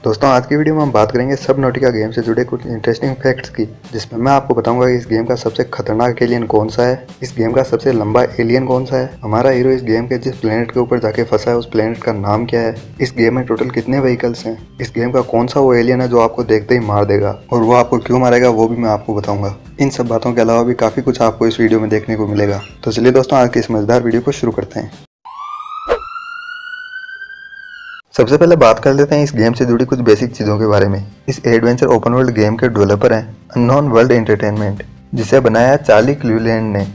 दोस्तों आज की वीडियो में हम बात करेंगे सबनॉटिका गेम से जुड़े कुछ इंटरेस्टिंग फैक्ट्स की, जिसमें मैं आपको बताऊंगा कि इस गेम का सबसे खतरनाक एलियन कौन सा है, इस गेम का सबसे लंबा एलियन कौन सा है, हमारा हीरो इस गेम के जिस प्लेनेट के ऊपर जाके फंसा है उस प्लेनेट का नाम क्या है, इस गेम में टोटल कितने व्हीकल्स हैं, इस गेम का कौन सा वो एलियन है जो आपको देखते ही मार देगा और वो आपको क्यों मारेगा वो भी मैं आपको बताऊंगा। इन सब बातों के अलावा भी काफी कुछ आपको इस वीडियो में देखने को मिलेगा। तो चलिए दोस्तों आज की इस मजेदार वीडियो को शुरू करते हैं। सबसे पहले बात कर लेते हैं इस गेम से जुड़ी कुछ बेसिक चीज़ों के बारे में। इस एडवेंचर ओपन वर्ल्ड गेम के डेवलपर हैं अननोन वर्ल्ड एंटरटेनमेंट, जिसे बनाया है चार्ली क्लीवलैंड ने।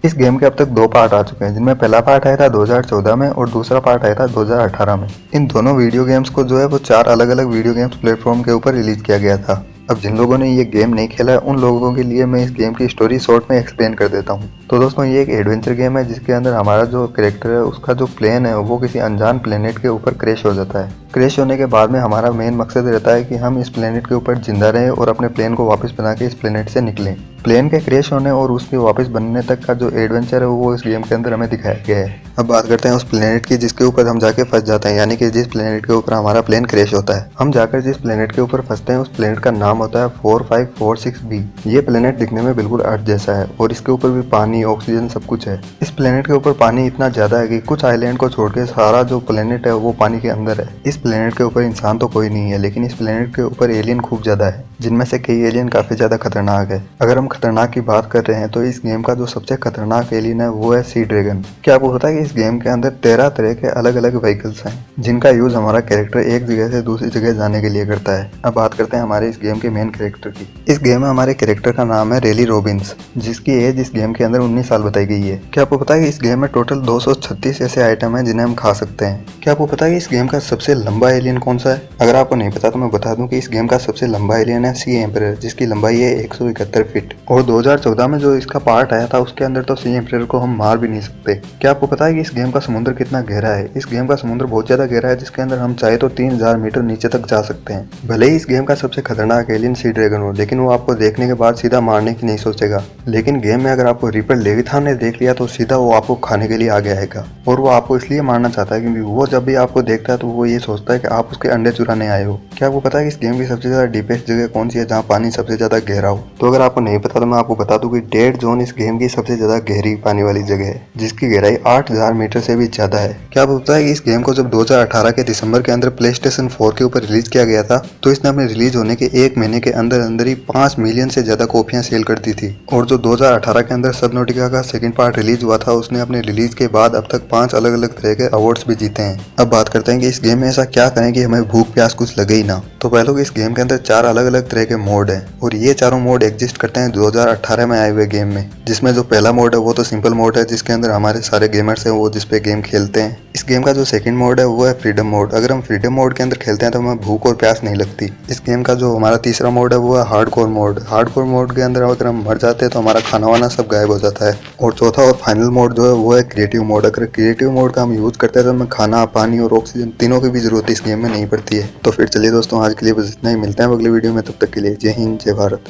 इस गेम के अब तक 2 पार्ट आ चुके हैं, जिनमें पहला पार्ट आया था 2014 में और दूसरा पार्ट आया था 2018 में। इन दोनों वीडियो गेम्स को जो है वो 4 अलग अलग वीडियो गेम्स प्लेटफॉर्म के ऊपर रिलीज किया गया था। अब जिन लोगों ने ये गेम नहीं खेला है उन लोगों के लिए मैं इस गेम की स्टोरी शॉर्ट में एक्सप्लेन कर देता हूँ। तो दोस्तों ये एक एडवेंचर गेम है जिसके अंदर हमारा जो कैरेक्टर है उसका जो प्लेन है वो किसी अनजान प्लेनेट के ऊपर क्रैश हो जाता है। क्रैश होने के बाद में हमारा मेन मकसद रहता है कि हम इस प्लेनेट के ऊपर जिंदा रहें और अपने प्लेन को वापस बना के इस प्लेनेट से निकलें। प्लेन के क्रैश होने और उसके वापस बनने तक का जो एडवेंचर है वो इस गेम के अंदर हमें दिखाया गया है। अब बात करते हैं उस प्लेनेट की जिसके ऊपर हम जाके फंस जाते हैं, यानी कि जिस प्लेनेट के ऊपर हमारा प्लेन क्रैश होता है। हम जाकर जिस प्लेनेट के ऊपर फंसते हैं उस प्लेनेट का नाम होता है 4546b। ये प्लेनेट दिखने में बिल्कुल अर्थ जैसा है और इसके ऊपर भी पानी, ऑक्सीजन सब कुछ है। इस प्लेनेट के ऊपर पानी इतना ज्यादा है कि कुछ आइलैंड को छोड़ के सारा जो प्लेनेट है वो पानी के अंदर है। इस प्लेनेट के ऊपर इंसान तो कोई नहीं है, लेकिन इस प्लेनेट के ऊपर एलियन खूब ज्यादा है, जिनमें से कई एलियन काफी ज्यादा खतरनाक है। अगर हम खतरनाक की बात कर रहे हैं तो इस गेम का जो सबसे खतरनाक एलियन है वो है सी ड्रैगन। क्या आपको पता है कि इस गेम के अंदर 13 तरह के अलग अलग व्हीकल्स हैं, जिनका यूज हमारा कैरेक्टर एक जगह से दूसरी जगह जाने के लिए करता है। अब बात करते हैं हमारे इस गेम के मेन कैरेक्टर की। इस गेम में हमारे कैरेक्टर का नाम है रेली रॉबिन्स, जिसकी एज इस गेम के अंदर 19 साल बताई गई है। क्या आपको पता है कि इस गेम में टोटल 236 ऐसे आइटम हैं जिन्हें हम खा सकते हैं। क्या आपको पता है कि इस गेम का सबसे लंबा एलियन कौन सा है? अगर आपको नहीं पता तो मैं बता दूं कि इस गेम का सबसे लंबा एलियन है सी एम्परर, जिसकी लंबाई है 171 फीट। और 2014 में जो इसका पार्ट आया था उसके अंदर तो सी एम्परर को हम मार भी नहीं सकते। क्या आपको पता है कि इस गेम का समुद्र कितना गहरा है? इस गेम का समुद्र बहुत ज्यादा गहरा है, जिसके अंदर हम चाहे तो 3000 मीटर नीचे तक जा सकते हैं। भले ही इस गेम का सबसे खतरनाक एलियन सी ड्रैगन हो, लेकिन वो आपको देखने के बाद सीधा मारने की नहीं सोचेगा। लेकिन गेम में अगर आपको रिपर लेविथान ने देख लिया तो सीधा वो आपको खाने के लिए आगे आएगा। और वो आपको इसलिए मारना चाहता है क्योंकि वो जब भी आपको देखता है तो वो ये सोचता है कि आप उसके अंडे चुराने आए हो। क्या आपको पता है कि इस गेम की सबसे ज्यादा डीपेस्ट जगह कौन सी है जहाँ पानी सबसे ज्यादा गहरा हो? तो अगर आपको नहीं पता तो मैं आपको बता दूं कि डेड जोन इस गेम की सबसे ज्यादा गहरी पानी वाली जगह है, जिसकी गहराई 8000 मीटर से भी ज्यादा है। क्या आपको पता है कि इस गेम को जब 2018 के दिसंबर के अंदर PlayStation 4 के ऊपर रिलीज किया गया था तो इसने अपने रिलीज होने के 1 महीने के अंदर अंदर ही 5 मिलियन से ज्यादा कॉपियां सेल कर दी थी। और जो 2018 के अंदर सबनॉटिका का सेकंड पार्ट रिलीज हुआ था उसने अपने रिलीज के बाद अब तक 5 अलग अलग तरह के अवार्ड्स भी जीते हैं। अब बात करते हैं कि इस गेम में ऐसा क्या करें कि हमें भूख प्यास कुछ लगे ही ना। तो पहले तो इस गेम के अंदर 4 अलग अलग तरह के मोड हैं और ये चारों मोड एग्जिस्ट करते हैं 2018 में आए हुए गेम में। जिसमें जो पहला मोड है वो तो सिंपल मोड है, जिसके अंदर हमारे सारे गेमर्स हैं वो जिसपे गेम खेलते हैं। इस गेम का जो सेकंड मोड है वो है फ्रीडम मोड। अगर हम फ्रीडम मोड के अंदर खेलते हैं तो हमें भूख और प्यास नहीं लगती। इस गेम का जो हमारा तीसरा मोड है वो है हार्डकोर मोड। हार्डकोर मोड के अंदर अगर हम मर जाते हैं तो हमारा खाना वाना सब गायब हो जाता है। और चौथा और फाइनल मोड जो है वो है क्रिएटिव मोड। अगर क्रिएटिव मोड का हम यूज करते हैं तो हमें खाना, पानी और ऑक्सीजन तीनों की भी जरूरत इस गेम में नहीं पड़ती है। तो फिर चलिए दोस्तों आज के लिए बस इतना ही, मिलते हैं अगले वीडियो में, तब तक के लिए जय हिंद जय भारत।